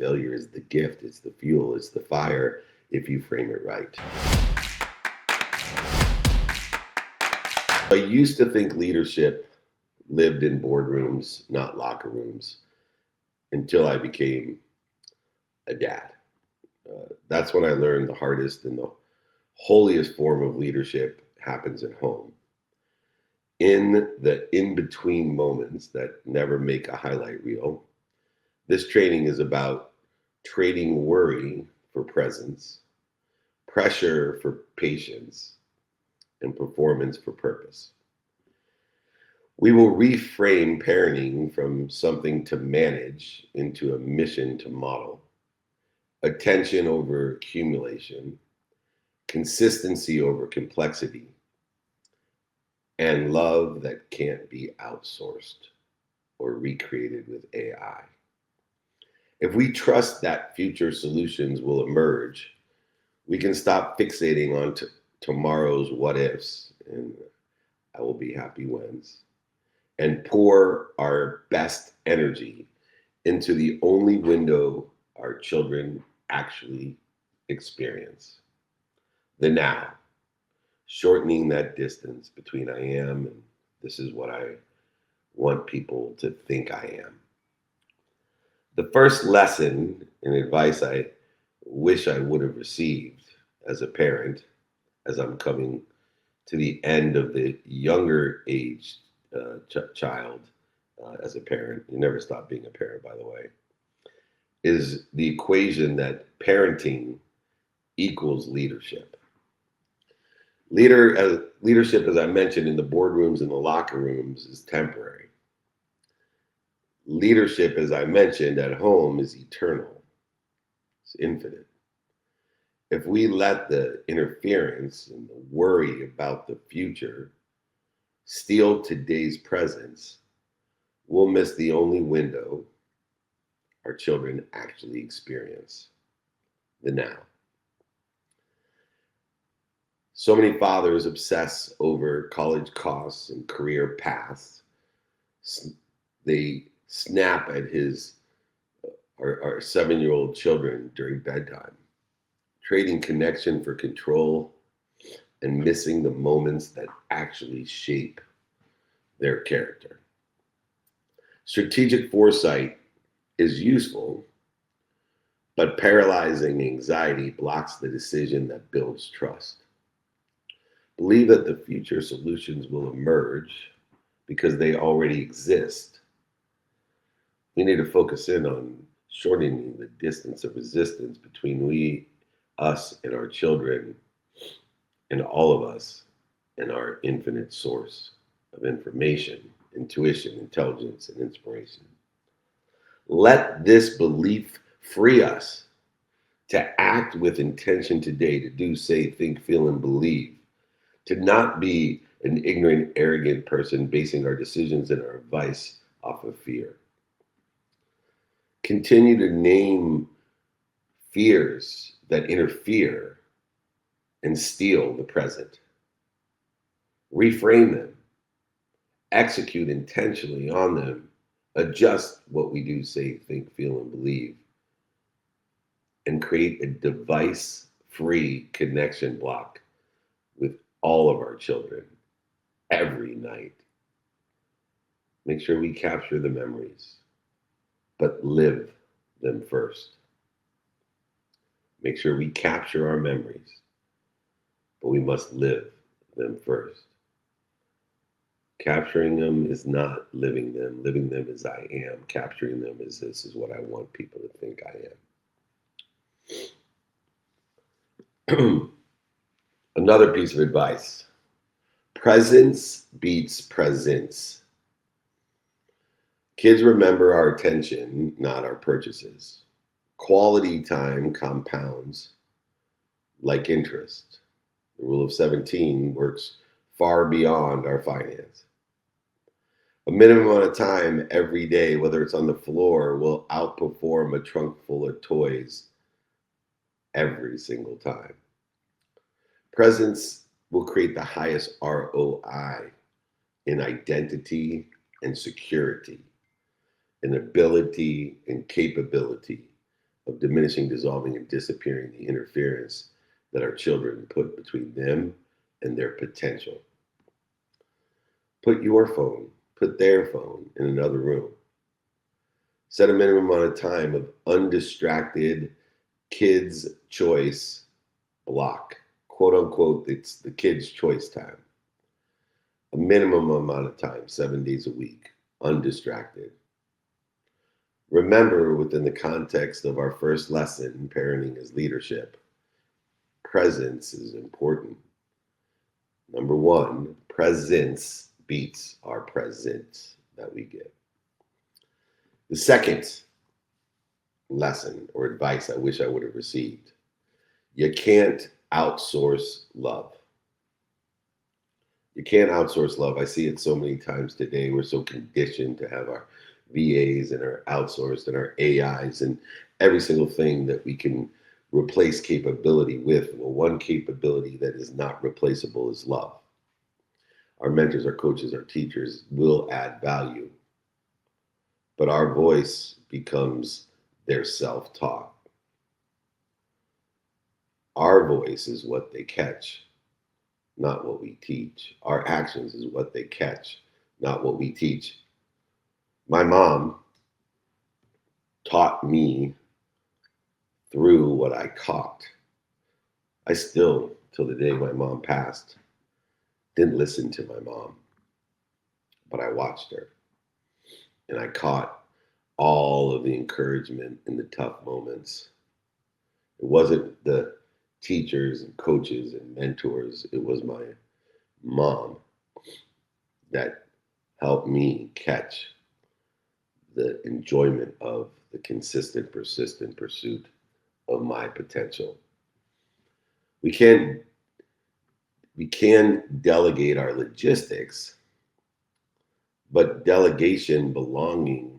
Failure is the gift, it's the fuel, it's the fire if you frame it right. I used to think leadership lived in boardrooms, not locker rooms, until I became a dad. That's when I learned the hardest and the holiest form of leadership happens at home. In the in between moments that never make a highlight reel, this training is about trading worry for presence, pressure for patience, and performance for purpose. We will reframe parenting from something to manage into a mission to model, attention over accumulation, consistency over complexity, and love that can't be outsourced or recreated with AI. If we trust that future solutions will emerge, we can stop fixating on tomorrow's what ifs and I will be happy wins and pour our best energy into the only window our children actually experience the now, shortening that distance between I am and this is what I want people to think I am. The first lesson and advice I wish I would have received as a parent, as I'm coming to the end of the younger age child as a parent, you never stop being a parent, by the way, is the equation that parenting equals leadership. Leadership, as I mentioned, in the boardrooms and the locker rooms is temporary. Leadership, as I mentioned, at home is eternal. It's infinite. If we let the interference and the worry about the future steal today's presence, we'll miss the only window our children actually experience, the now. So many fathers obsess over college costs and career paths. They snap at our 7-year-old children during bedtime, trading connection for control and missing the moments that actually shape their character. Strategic foresight is useful, but paralyzing anxiety blocks the decision that builds trust. Believe that the future solutions will emerge because they already exist. We need to focus in on shortening the distance of resistance between us, and our children, and all of us, and our infinite source of information, intuition, intelligence, and inspiration. Let this belief free us to act with intention today, to do, say, think, feel, and believe, to not be an ignorant, arrogant person basing our decisions and our advice off of fear. Continue to name fears that interfere and steal the present. Reframe them, execute intentionally on them, adjust what we do, say, think, feel, and believe, and create a device-free connection block with all of our children every night. Make sure we capture the memories, but live them first. Make sure we capture our memories, but we must live them first. Capturing them is not living them. Living them is I am. Capturing them is this is what I want people to think I am. Another piece of advice. Presence beats presence. Kids remember our attention, not our purchases. Quality time compounds like interest. The rule of 17 works far beyond our finance. A minimum amount of time every day, whether it's on the floor, will outperform a trunk full of toys every single time. Presence will create the highest ROI in identity and security, in ability and capability of diminishing, dissolving, and disappearing the interference that our children put between them and their potential. Put your phone, put their phone in another room. Set a minimum amount of time of undistracted kids' choice block. Quote unquote, it's the kids' choice time. A minimum amount of time, 7 days a week, undistracted. Remember, within the context of our first lesson, parenting is leadership, presence is important. Number one, presence beats our present that we get. The second lesson or advice I wish I would have received: you can't outsource love. You can't outsource love. I see it so many times today. We're so conditioned to have our VAs and our outsourced and our AIs and every single thing that we can replace capability with. Well, one capability that is not replaceable is love. Our mentors, our coaches, our teachers will add value, but our voice becomes their self-talk. Our voice is what they catch, not what we teach. Our actions is what they catch, not what we teach. My mom taught me through what I caught. I still, till the day my mom passed, didn't listen to my mom, but I watched her. And I caught all of the encouragement in the tough moments. It wasn't the teachers and coaches and mentors. It was my mom that helped me catch the enjoyment of the consistent, persistent pursuit of my potential. We can delegate our logistics, but delegation belonging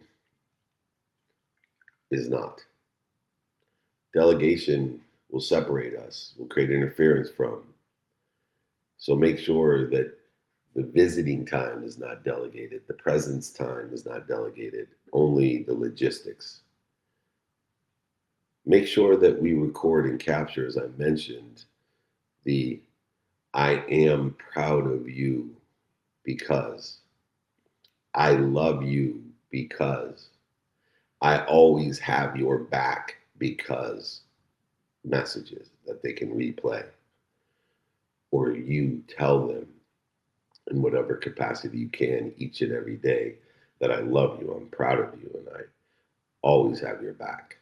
is not. Delegation will separate us, will create interference from. So make sure that the visiting time is not delegated, the presence time is not delegated, only the logistics. Make sure that we record and capture, as I mentioned, the I am proud of you because, I love you because, I always have your back because messages that they can replay, or you tell them in whatever capacity you can each and every day that I love you, I'm proud of you, and I always have your back.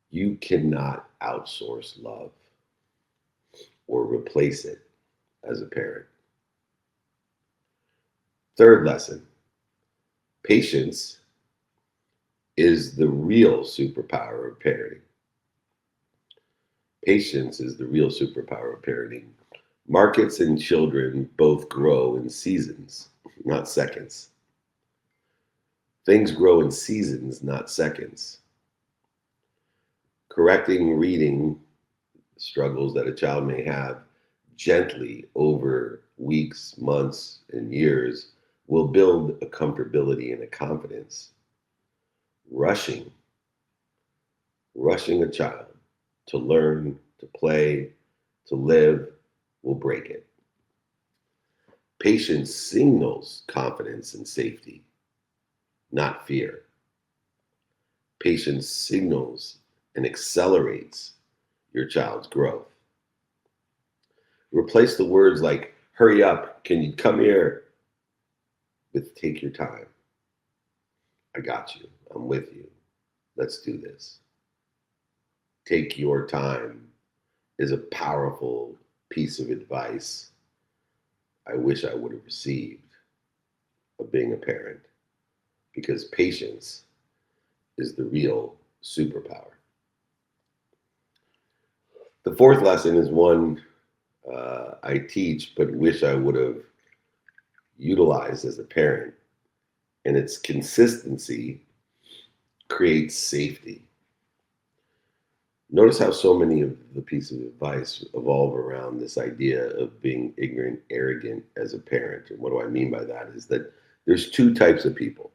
You cannot outsource love or replace it as a parent. Third lesson: patience is the real superpower of parenting. Patience is the real superpower of parenting. Markets and children both grow in seasons, not seconds. Things grow in seasons, not seconds. Correcting reading struggles that a child may have gently over weeks, months, and years will build a comfortability and a confidence. Rushing a child to learn, to play, to live will break it. Patience signals confidence and safety, not fear. Patience signals and accelerates your child's growth. Replace the words like, hurry up, can you come here, with take your time. I got you, I'm with you, let's do this. Take your time is a powerful piece of advice I wish I would have received of being a parent, because patience is the real superpower. The fourth lesson is one I teach but wish I would have utilized as a parent, and it's consistency creates safety. Notice how so many of the pieces of advice evolve around this idea of being ignorant, arrogant as a parent. And what do I mean by that is that there's two types of people.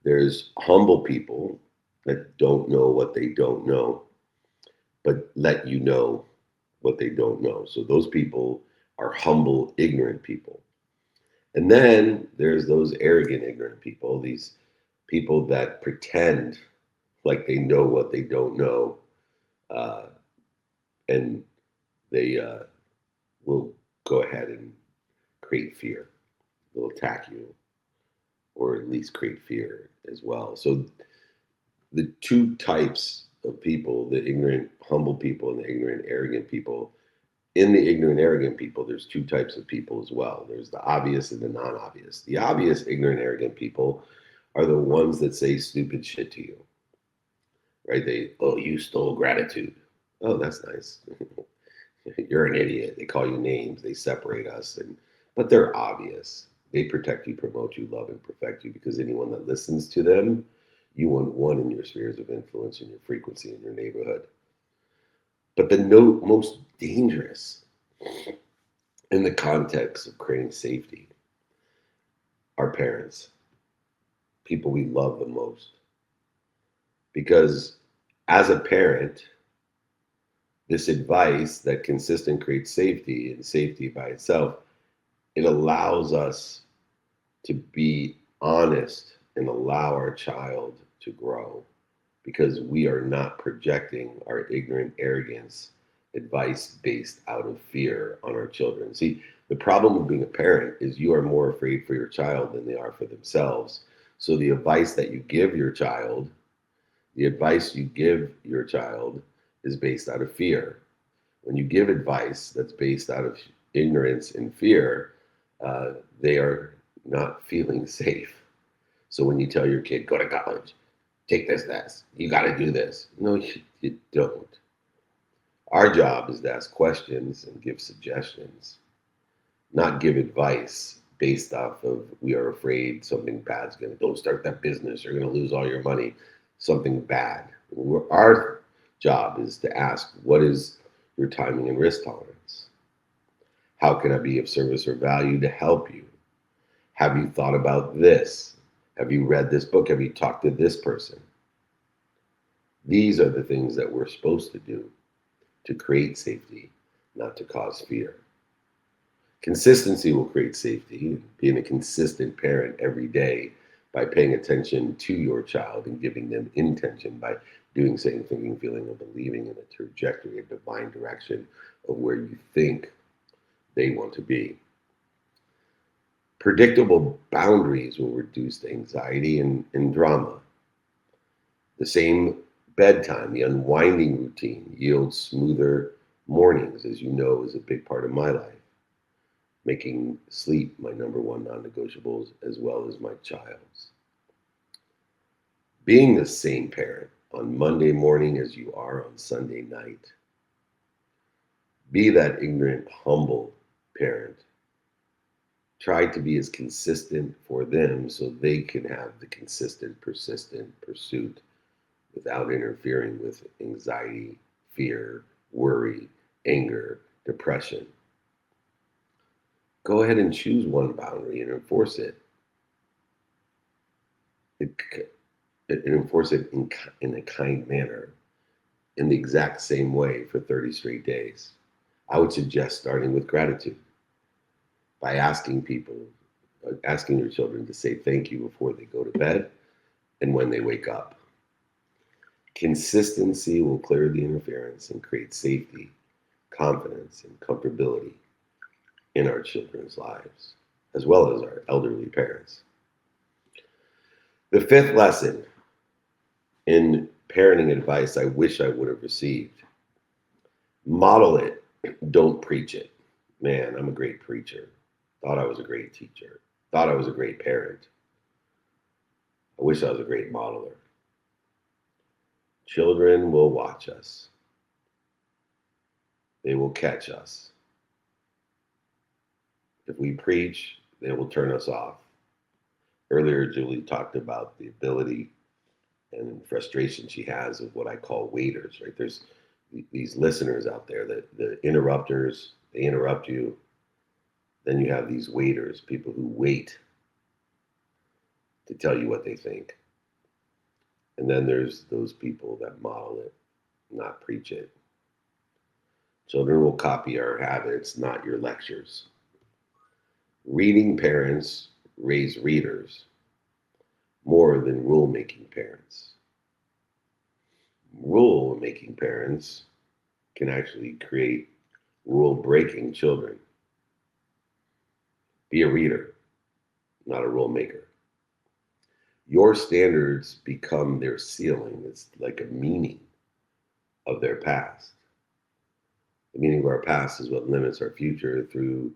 There's humble people that don't know what they don't know, but let you know what they don't know. So those people are humble, ignorant people. And then there's those arrogant, ignorant people, these people that pretend like they know what they don't know, uh, and they will go ahead and create fear. They'll attack you, or at least create fear as well. So the two types of people, the ignorant, humble people and the ignorant, arrogant people, in the ignorant, arrogant people, there's two types of people as well. There's the obvious and the non obvious. The obvious, ignorant, arrogant people are the ones that say stupid shit to you, right? Oh, you stole gratitude. Oh, that's nice. You're an idiot. They call you names. They separate us, but they're obvious. They protect you, promote you, love and perfect you, because anyone that listens to them, you want one in your spheres of influence, in your frequency, in your neighborhood. But the most dangerous in the context of creating safety are parents, people we love the most. Because as a parent, this advice that consistent creates safety, and safety by itself, it allows us to be honest and allow our child to grow, because we are not projecting our ignorant arrogance advice based out of fear on our children. See, the problem with being a parent is you are more afraid for your child than they are for themselves. So the advice that you give your child, the advice you give your child is based out of fear. When you give advice that's based out of ignorance and fear, they are not feeling safe. So when you tell your kid, go to college, take this test, you got to do this. No, you don't. Our job is to ask questions and give suggestions, not give advice based off of we are afraid something bad's going to, don't start that business, you're going to lose all your money, something bad. Our job is to ask, what is your timing and risk tolerance? How can I be of service or value to help you? Have you thought about this? Have you read this book? Have you talked to this person? These are the things that we're supposed to do to create safety, not to cause fear. Consistency will create safety. Being a consistent parent every day by paying attention to your child and giving them intention by doing, saying, thinking, feeling, and believing in a trajectory, a divine direction of where you think they want to be. Predictable boundaries will reduce anxiety and drama. The same bedtime, the unwinding routine yields smoother mornings, as you know, is a big part of my life. Making sleep my number one non-negotiables, as well as my child's. Being the same parent on Monday morning as you are on Sunday night. Be that ignorant, humble parent. Try to be as consistent for them so they can have the consistent, persistent pursuit without interfering with anxiety, fear, worry, anger, depression. Go ahead and choose one boundary and enforce it. And enforce it in a kind manner, in the exact same way for 30 straight days. I would suggest starting with gratitude by asking your children to say thank you before they go to bed and when they wake up. Consistency will clear the interference and create safety, confidence, and comfortability in our children's lives, as well as our elderly parents. The fifth lesson in parenting advice I wish I would have received: model it, don't preach it. Man, I'm a great preacher. Thought I was a great teacher. Thought I was a great parent. I wish I was a great modeler. Children will watch us. They will catch us. If we preach, they will turn us off. Earlier, Julie talked about the ability and frustration she has of what I call waiters, right? There's these listeners out there, that the interrupters, they interrupt you. Then you have these waiters, people who wait to tell you what they think. And then there's those people that model it, not preach it. Children will copy our habits, not your lectures. Reading parents raise readers more than rule making parents. Rule making parents can actually create rule breaking children. Be a reader, not a rule maker. Your standards become their ceiling. It's like a meaning of their past. The meaning of our past is what limits our future through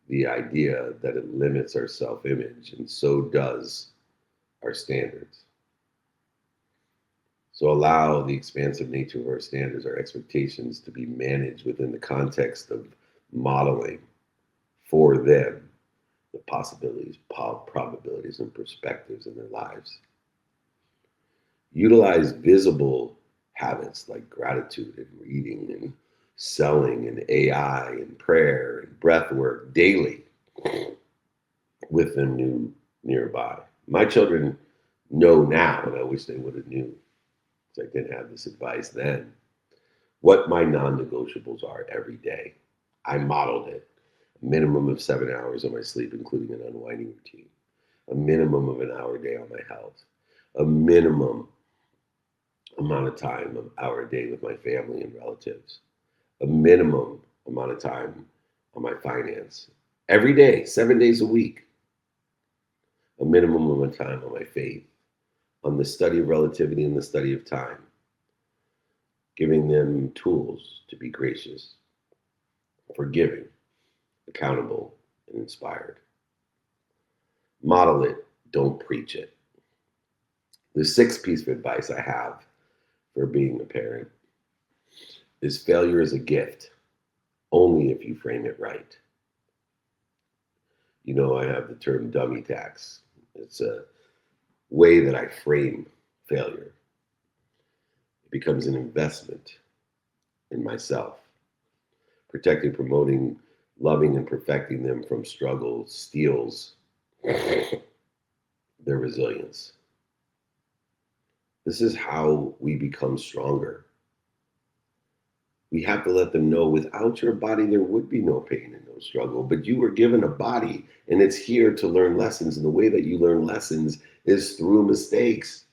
the idea that it limits our self image, and so does our standards. So allow the expansive nature of our standards, our expectations to be managed within the context of modeling for them the possibilities, probabilities, and perspectives in their lives. Utilize visible habits like gratitude and reading and selling and AI and prayer and breath work daily with them nearby. My children know now, and I wish they would have knew, because I didn't have this advice then, what my non-negotiables are every day. I modeled it. A minimum of 7 hours of my sleep, including an unwinding routine. A minimum of an hour a day on my health. A minimum amount of time, an hour a day with my family and relatives. A minimum amount of time on my finance. Every day, 7 days a week. A minimum amount of time on my faith, on the study of relativity and the study of time. Giving them tools to be gracious, forgiving, accountable, and inspired. Model it, don't preach it. The sixth piece of advice I have for being a parent is failure is a gift, only if you frame it right. You know, I have the term dummy tax. It's a way that I frame failure. It becomes an investment in myself, protecting, promoting, loving, and perfecting them from struggle steals their resilience. This is how we become stronger. We have to let them know without your body, there would be no pain and no struggle, but you were given a body and it's here to learn lessons. And the way that you learn lessons is through mistakes.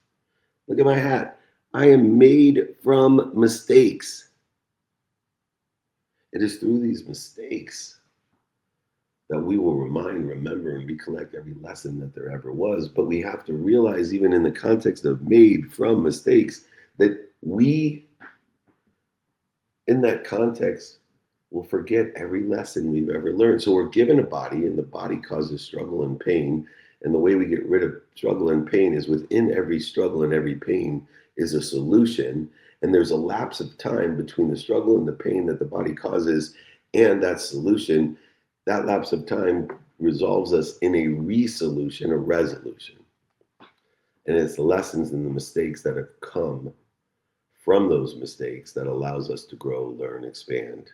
Look at my hat. I am made from mistakes. It is through these mistakes that we will remember, and recollect every lesson that there ever was. But we have to realize, even in the context of made from mistakes, that we, in that context, will forget every lesson we've ever learned. So we're given a body, and the body causes struggle and pain. And the way we get rid of struggle and pain is within every struggle and every pain is a solution. And there's a lapse of time between the struggle and the pain that the body causes and that solution. That lapse of time resolves us in a resolution, a resolution. And it's the lessons and the mistakes that have come from those mistakes that allows us to grow, learn, expand,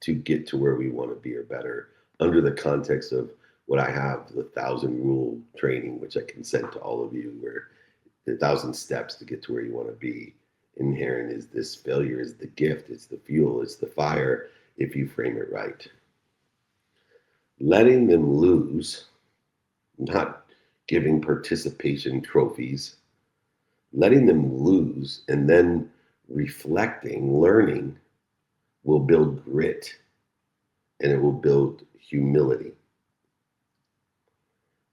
to get to where we want to be or better under the context of what I have, the 1,000 rule training, which I can send to all of you, where the 1,000 steps to get to where you want to be. Inherent is this failure is the gift, it's the fuel, it's the fire, if you frame it right. Letting them lose, not giving participation trophies, letting them lose and then reflecting, learning will build grit and it will build humility.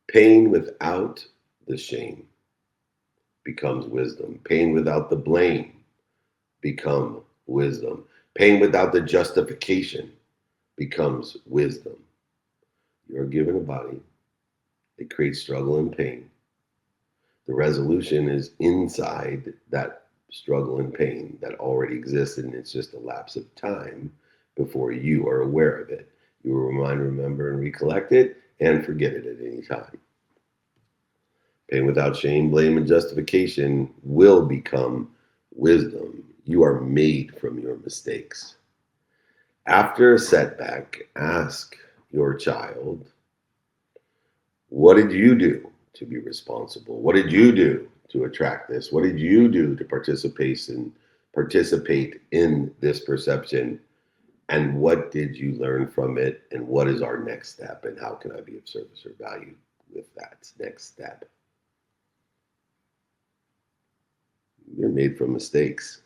Pain without the shame becomes wisdom. Pain without the blame becomes wisdom. Pain without the justification becomes wisdom. You're given a body. It creates struggle and pain. The resolution is inside that struggle and pain that already exists, and it's just a lapse of time before you are aware of it. You will remind, remember, and recollect it, and forget it at any time. Pain without shame, blame, and justification will become wisdom. You are made from your mistakes. After a setback, ask your child, what did you do to be responsible? What did you do to attract this? What did you do to participate in this perception? And what did you learn from it? And what is our next step? And how can I be of service or value with that next step? You're made from mistakes.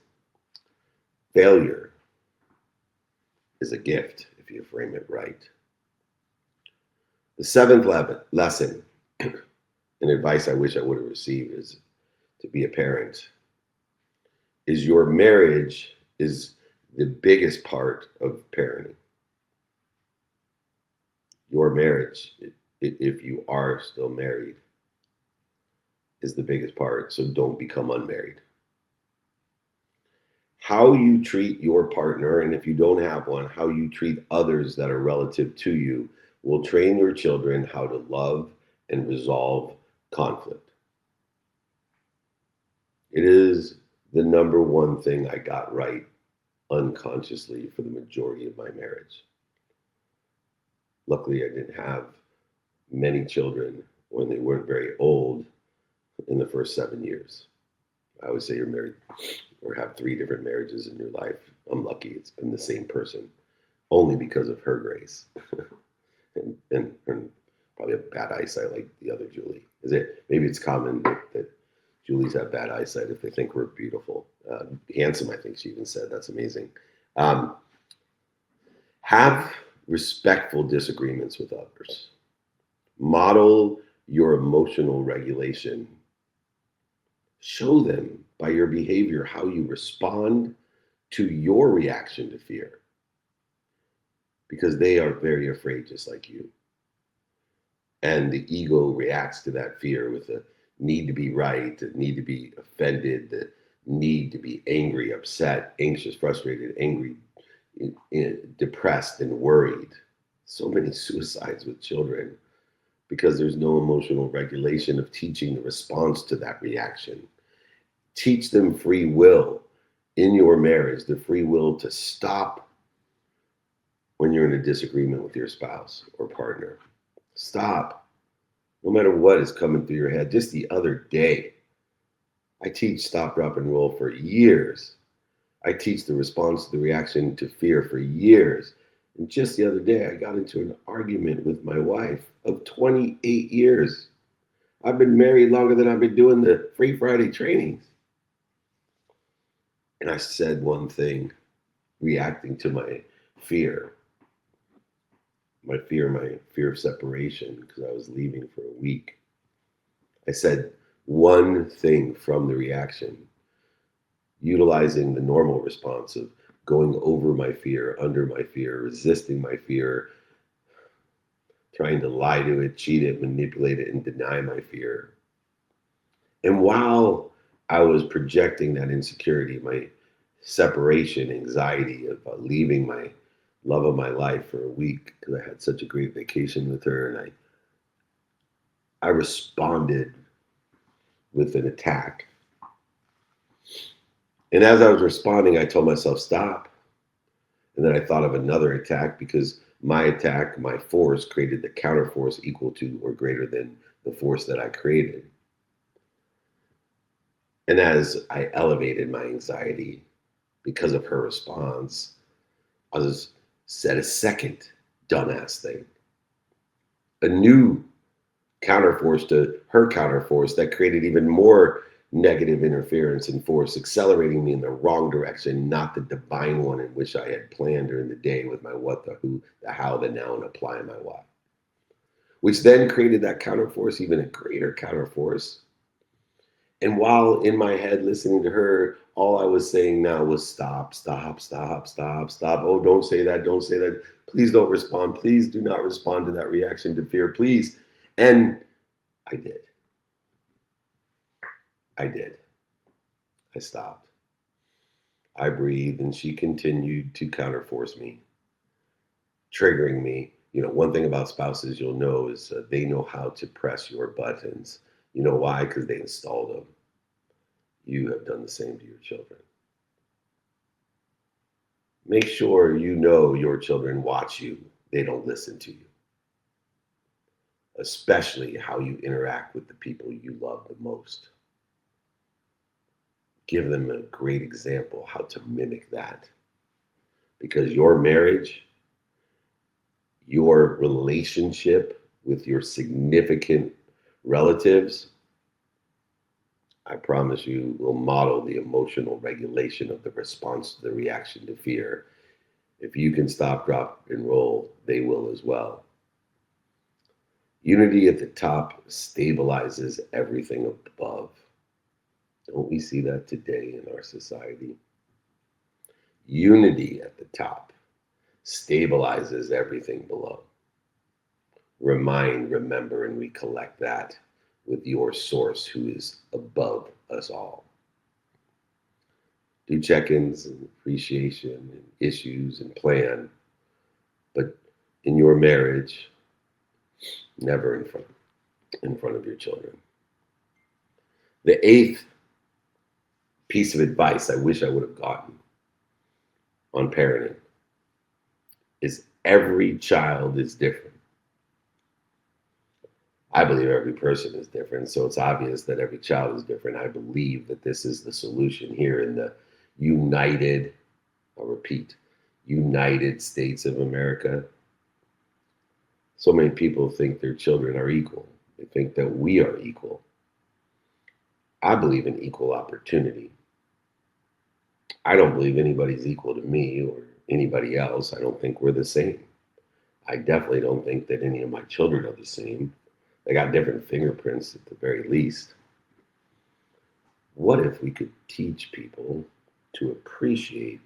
Failure is a gift if you frame it right. The seventh lesson and advice I wish I would have received is to be a parent. Is your marriage is the biggest part of parenting. Your marriage, if you are still married, is the biggest part. So don't become unmarried. How you treat your partner, and if you don't have one, how you treat others that are relative to you will train your children how to love and resolve conflict. It is the number one thing I got right unconsciously for the majority of my marriage. Luckily, I didn't have many children when they weren't very old in the first 7 years. I always say you're married or have 3 different marriages in your life. I'm lucky it's been the same person, only because of her grace. and probably have bad eyesight like the other Julie. Maybe it's common that Julie's have bad eyesight if they think we're beautiful. Handsome, I think she even said. That's amazing. Have respectful disagreements with others. Model your emotional regulation. Show them by your behavior how you respond to your reaction to fear. Because they are very afraid just like you. And the ego reacts to that fear with the need to be right, the need to be offended, the need to be angry, upset, anxious, frustrated, angry, depressed, and worried. So many suicides with children because there's no emotional regulation of teaching the response to that reaction. Teach them free will in your marriage, the free will to stop when you're in a disagreement with your spouse or partner. Stop. No matter what is coming through your head. Just the other day, I teach stop, drop, and roll for years. I teach the response to the reaction to fear for years. And just the other day, I got into an argument with my wife of 28 years. I've been married longer than I've been doing the Free Friday trainings. And I said one thing, reacting to my fear. My fear of separation, because I was leaving for a week. I said one thing from the reaction, utilizing the normal response of going over my fear, under my fear, resisting my fear, trying to lie to it, cheat it, manipulate it, and deny my fear. And while I was projecting that insecurity, my separation anxiety of leaving my love of my life for a week because I had such a great vacation with her, and I responded with an attack. And as I was responding, I told myself, stop. And then I thought of another attack because my attack, my force, created the counter force equal to or greater than the force that I created. And as I elevated my anxiety because of her response, I said a second dumbass thing. A new counterforce to her counterforce that created even more negative interference and force, accelerating me in the wrong direction, not the divine one in which I had planned during the day with my what, the who, the how, the now, and applying my why. Which then created that counterforce, even a greater counterforce. And while in my head listening to her, all I was saying now was stop, stop, stop, stop, stop. Oh, don't say that, don't say that. Please don't respond. Please do not respond to that reaction to fear, please. And I did. I stopped. I breathed, and she continued to counterforce me, triggering me. You know, one thing about spouses you'll know is they know how to press your buttons. You know why? Because they installed them. You have done the same to your children. Make sure you know your children watch you. They don't listen to you. Especially how you interact with the people you love the most. give them a great example how to mimic that. Because your marriage, your relationship with your significant relatives, I promise you, will model the emotional regulation of the response to the reaction to fear. If you can stop, drop, and roll, they will as well. Unity at the top stabilizes everything above. Don't we see that today in our society? Unity at the top stabilizes everything below. Remind, remember, and recollect that with your source who is above us all. Do check-ins and appreciation and issues and plan, but in your marriage, never in front of your children. The eighth piece of advice I wish I would have gotten on parenting is every child is different. I believe every person is different, so it's obvious that every child is different. I believe that this is the solution here in the United, I'll repeat, United States of America. So many people think their children are equal. They think that we are equal. I believe in equal opportunity. I don't believe anybody's equal to me or anybody else. I don't think we're the same. I definitely don't think that any of my children are the same. They got different fingerprints at the very least. What if we could teach people to appreciate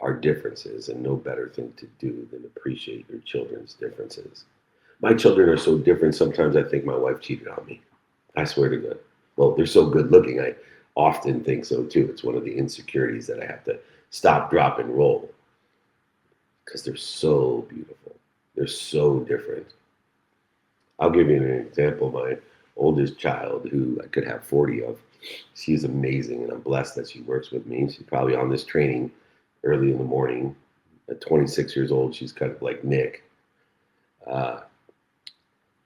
our differences, and no better thing to do than appreciate your children's differences? My children are so different, sometimes I think my wife cheated on me. I swear to God. Well, they're so good looking, I often think so too. It's one of the insecurities that I have to stop, drop, and roll because they're so beautiful. They're so different. I'll give you an example. My oldest child, who I could have 40 of, she's amazing, and I'm blessed that she works with me. She's probably on this training early in the morning. At 26 years old, she's kind of like Nick. I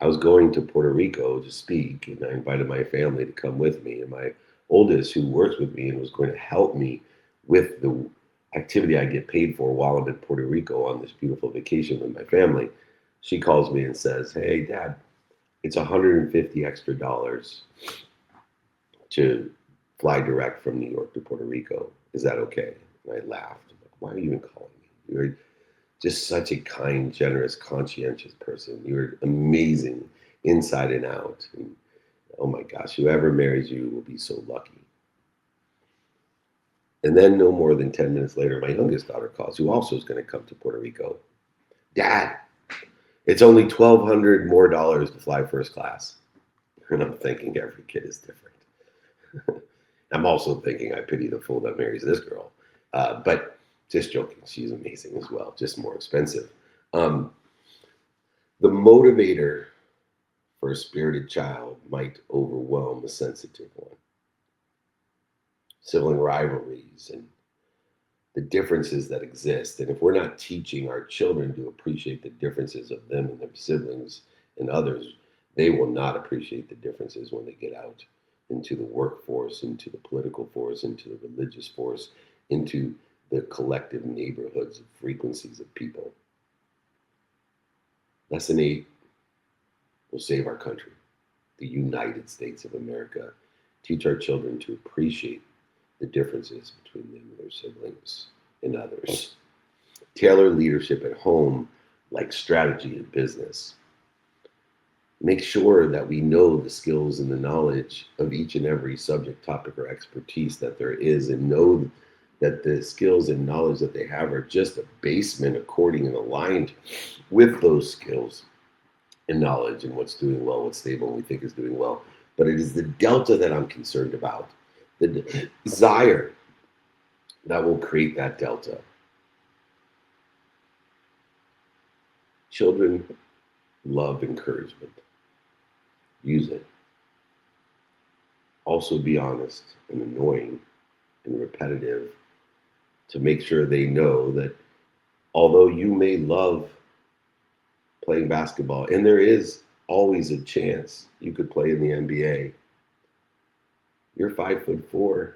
was going to Puerto Rico to speak, and I invited my family to come with me. And my oldest, who works with me and was going to help me with the activity I get paid for while I'm in Puerto Rico on this beautiful vacation with my family, she calls me and says, "Hey, Dad, it's $150 extra to fly direct from New York to Puerto Rico. Is that okay?" And I laughed. I'm like, "Why are you even calling me? You're just such a kind, generous, conscientious person. You're amazing inside and out. And oh my gosh, whoever marries you will be so lucky." And then no more than 10 minutes later, my youngest daughter calls, who also is going to come to Puerto Rico. "Dad, it's only $1,200 more to fly first class." And I'm thinking every kid is different. I'm also thinking I pity the fool that marries this girl. But just joking, she's amazing as well, just more expensive. The motivator for a spirited child might overwhelm a sensitive one. Sibling rivalries and the differences that exist. And if we're not teaching our children to appreciate the differences of them and their siblings and others, they will not appreciate the differences when they get out into the workforce, into the political force, into the religious force, into the collective neighborhoods and frequencies of people. Lesson 8 will save our country, the United States of America. Teach our children to appreciate the differences between them and their siblings and others. Tailor leadership at home like strategy in business. Make sure that we know the skills and the knowledge of each and every subject, topic, or expertise that there is, and know that the skills and knowledge that they have are just a basement according and aligned with those skills and knowledge and what's doing well, what's stable, and we think is doing well. But it is the delta that I'm concerned about, the desire that will create that delta. Children love encouragement. Use it. Also be honest and annoying and repetitive to make sure they know that although you may love playing basketball, and there is always a chance you could play in the NBA, you're 5'4",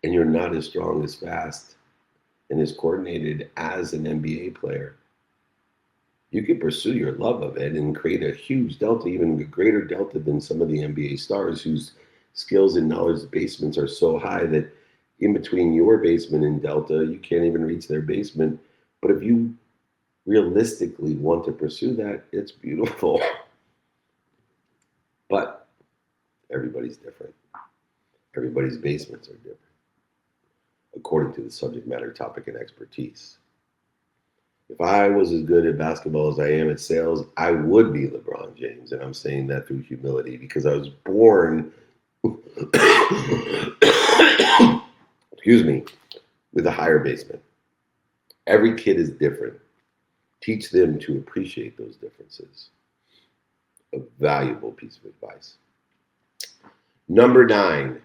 and you're not as strong, as fast, and as coordinated as an NBA player, you can pursue your love of it and create a huge delta, even a greater delta than some of the NBA stars whose skills and knowledge basements are so high that in between your basement and Delta, you can't even reach their basement. But if you realistically want to pursue that, it's beautiful. But everybody's different. Everybody's basements are different, according to the subject matter, topic, and expertise. If I was as good at basketball as I am at sales, I would be LeBron James. And I'm saying that through humility because I was born, excuse me, with a higher basement. Every kid is different. Teach them to appreciate those differences. A valuable piece of advice. Number 9,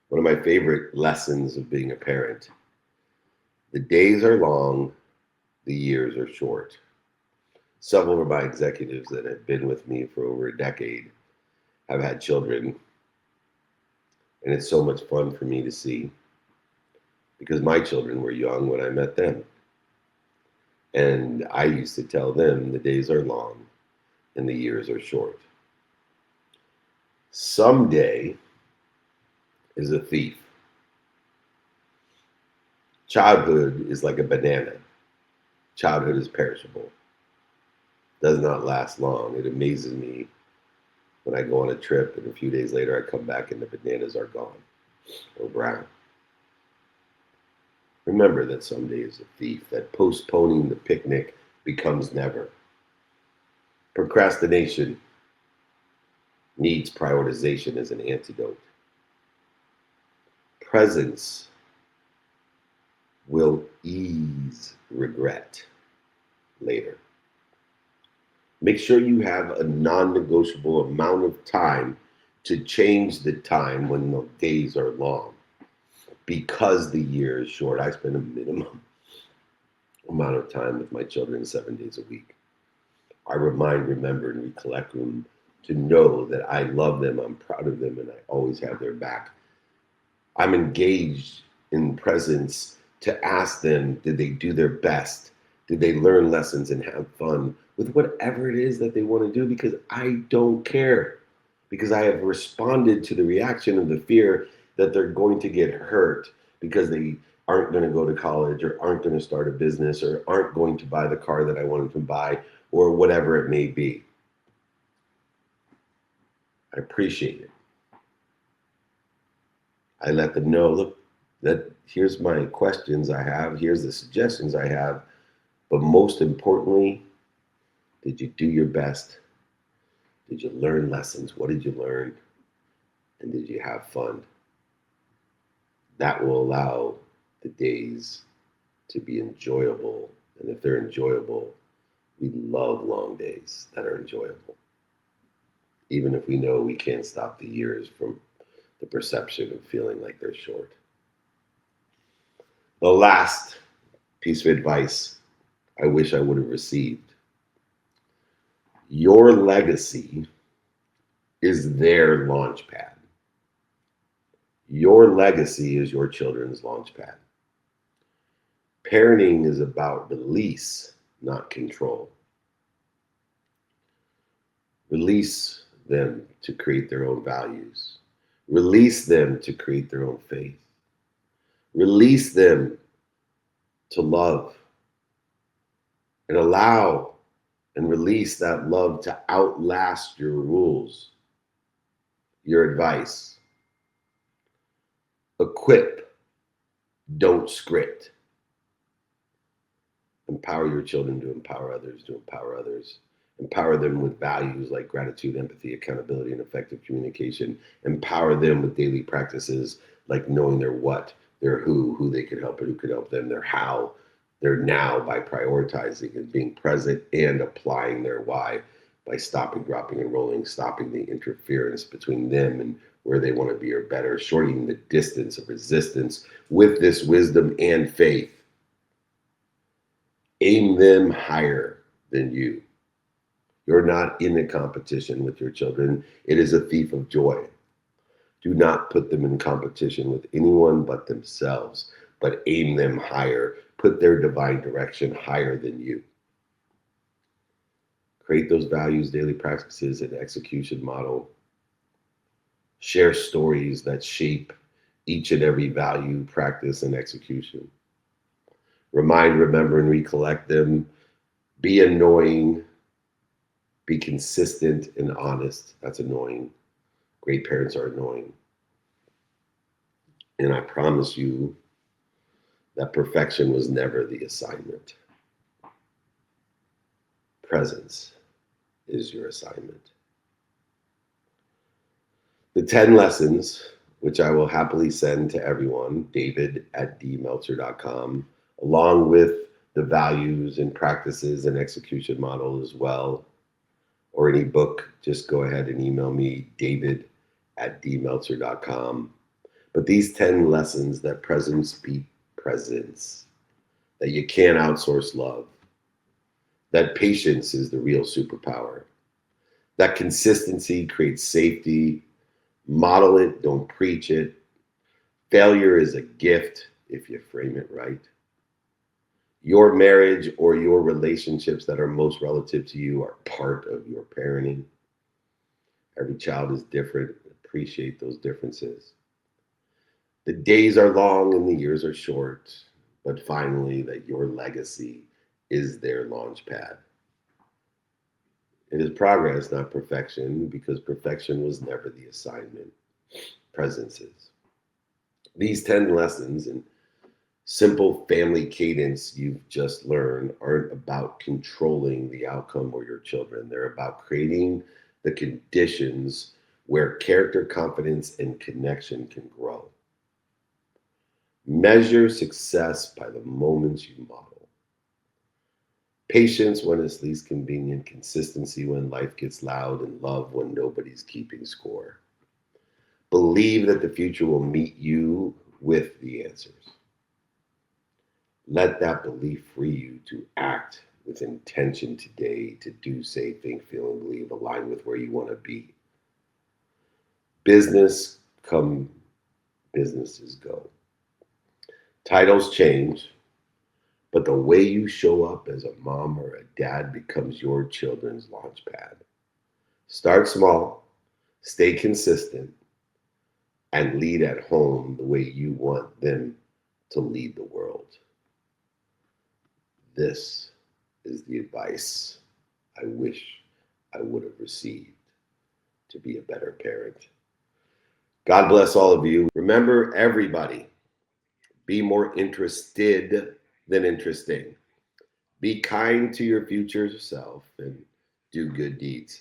one of my favorite lessons of being a parent. The days are long, the years are short. Several of my executives that have been with me for over a decade have had children, and it's so much fun for me to see because my children were young when I met them. And I used to tell them the days are long and the years are short. Someday is a thief. Childhood is like a banana. Childhood is perishable. Does not last long. It amazes me when I go on a trip and a few days later I come back and the bananas are gone or brown. Remember that someday is a thief, that postponing the picnic becomes never. Procrastination needs prioritization as an antidote. Presence will ease regret later. Make sure you have a non-negotiable amount of time to change the time when the days are long. Because the year is short, I spend a minimum amount of time with my children 7 days a week. I remind, remember, and recollect them to know that I love them, I'm proud of them, and I always have their back. I'm engaged in presence to ask them, did they do their best? Did they learn lessons and have fun with whatever it is that they want to do? Because I don't care. Because I have responded to the reaction of the fear that they're going to get hurt because they aren't going to go to college or aren't going to start a business or aren't going to buy the car that I wanted to buy or whatever it may be. I appreciate it. I let them know, look, that here's my questions I have, here's the suggestions I have, but most importantly, did you do your best? Did you learn lessons? What did you learn? And did you have fun? That will allow the days to be enjoyable. And if they're enjoyable, we love long days that are enjoyable. Even if we know we can't stop the years from the perception of feeling like they're short. The last piece of advice I wish I would have received. Your legacy is their launch pad. Your legacy is your children's launch pad. Parenting is about release, not control. Release them to create their own values. Release them to create their own faith. Release them to love. And allow and release that love to outlast your rules, your advice. Equip, don't script. Empower your children to empower others, to empower others. Empower them with values like gratitude, empathy, accountability, and effective communication. Empower them with daily practices like knowing their what, their who they could help and who could help them, their how, their now by prioritizing and being present and applying their why by stopping, dropping, and rolling, stopping the interference between them and where they want to be or better, shortening the distance of resistance with this wisdom and faith. Aim them higher than you. You're not in a competition with your children. It is a thief of joy. Do not put them in competition with anyone but themselves, but aim them higher. Put their divine direction higher than you. Create those values, daily practices, and execution model. Share stories that shape each and every value, practice, and execution. Remind, remember, and recollect them. Be annoying. Be consistent and honest. That's annoying. Great parents are annoying. And I promise you that perfection was never the assignment. Presence is your assignment. The 10 lessons, which I will happily send to everyone, david@dmeltzer.com, along with the values and practices and execution model as well, or any book, just go ahead and email me, david@dmeltzer.com. But these 10 lessons that presence beat presence, that you can't outsource love, that patience is the real superpower, that consistency creates safety, model it, don't preach it. Failure is a gift if you frame it right. Your marriage or your relationships that are most relative to you are part of your parenting. Every child is different. Appreciate those differences. The days are long and the years are short, but finally, that your legacy is their launch pad. It is progress, not perfection, because perfection was never the assignment. Presence is. These 10 lessons and simple family cadence you've just learned aren't about controlling the outcome or your children. They're about creating the conditions where character, confidence, and connection can grow. Measure success by the moments you model. Patience when it's least convenient, consistency when life gets loud, and love when nobody's keeping score. Believe that the future will meet you with the answers. Let that belief free you to act with intention today, to do, say, think, feel, and believe, align with where you want to be. Business come, businesses go. Titles change, but the way you show up as a mom or a dad becomes your children's launch pad. Start small, stay consistent, and lead at home the way you want them to lead the world. This is the advice I wish I would have received to be a better parent. God bless all of you. Remember, everybody, be more interested than interesting. Be kind to your future self and do good deeds.